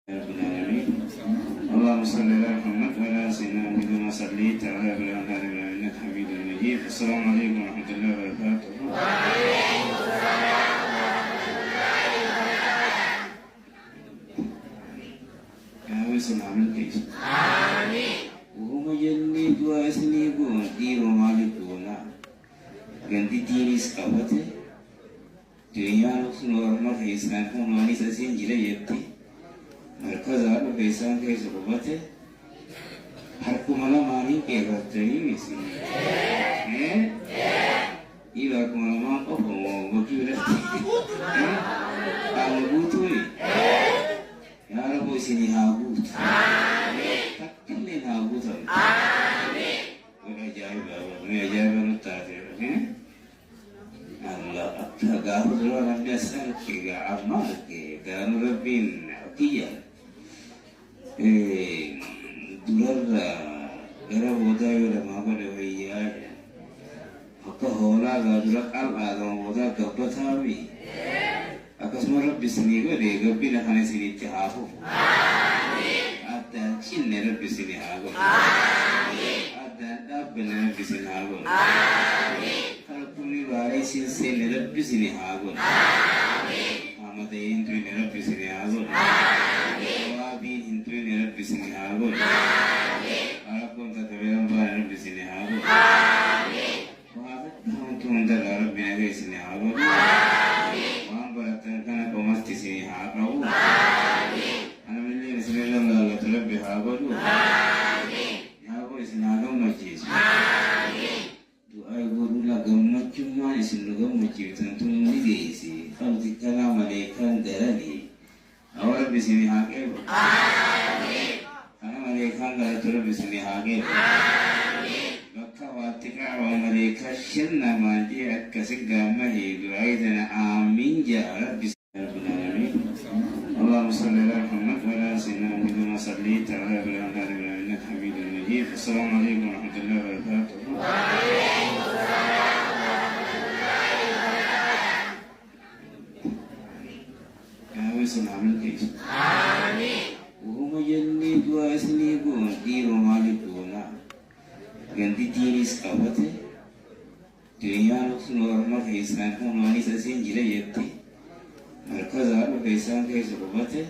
اللهم صل على محمد وعلى سيدنا محمد وما صليت على ابراهيم وعلى ال انك حميد مجيد. السلام عليكم ورحمه الله وبركاته. وعليكم السلام ورحمه الله وبركاته. يا ويسن عمل كيس آمين. وهم جني دوا اسني بون ديرو مالكونا ganti tinis kabate dunia normal hisan ko mani sasin jile yetti mereka zaru besan ke sobate har ko mala mani ke gatri misi ila ko mala ko mo gila kamu butuh ya rabbi sini hagu amin takkin hagu amin mengajar tafsir Allah agak orang biasa ke amal ke dan lebih kian dular era boda era maga de ya apa hola dular al adam boda gabatawi akas marab bisni go de gabina khane sini chahu amin ada chinne rabbi sini hago amin ada dabbina rabbi sini hago amin Bari sinse nerabbi sini hagun. Amin. Amade intri nerabbi sini hagun. Amin. Wabi intri nerabbi sini hagun. Amin. Alakun tataberam ba nerabbi sini hagun. Amin. Wabi tuntun darabbi nerabbi sini hagun. Amin. Wambaratan kana komasti sini hagun. Amin. Anamili bismillah Allah tulabbi hagun. Amin. Hagun sini hagun majlis. Amin. Doa guru lagam cuma isin lagam macam tentu ni desi. Kalau kita nama mereka darani, awal bisini hake. Amin. Karena mereka enggak terus bisini hake. Amin. Maka watika awal mereka shen nama dia kasih gamma hidup. Aida amin jara bismillahirrahmanirrahim. Allahumma salli ala Muhammad wa ala sayyidina Muhammad wa salli ala Ibrahim wa ala ال انك حميد مجيد. السلام عليكم ورحمه الله وبركاته. Wesun amal kais amin. Wahum jannati dua asni bun diro malikuna ganti tinis kabate dunia normal hisan ko mani sasin jile yetti mereka zaru besan ke sobate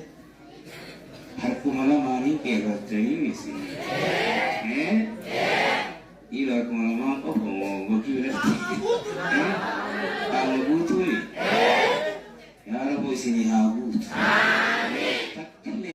har ko mala mani ke gatri misi ila ko mala ko mo gila kamu butuh ya rabbi sini hagu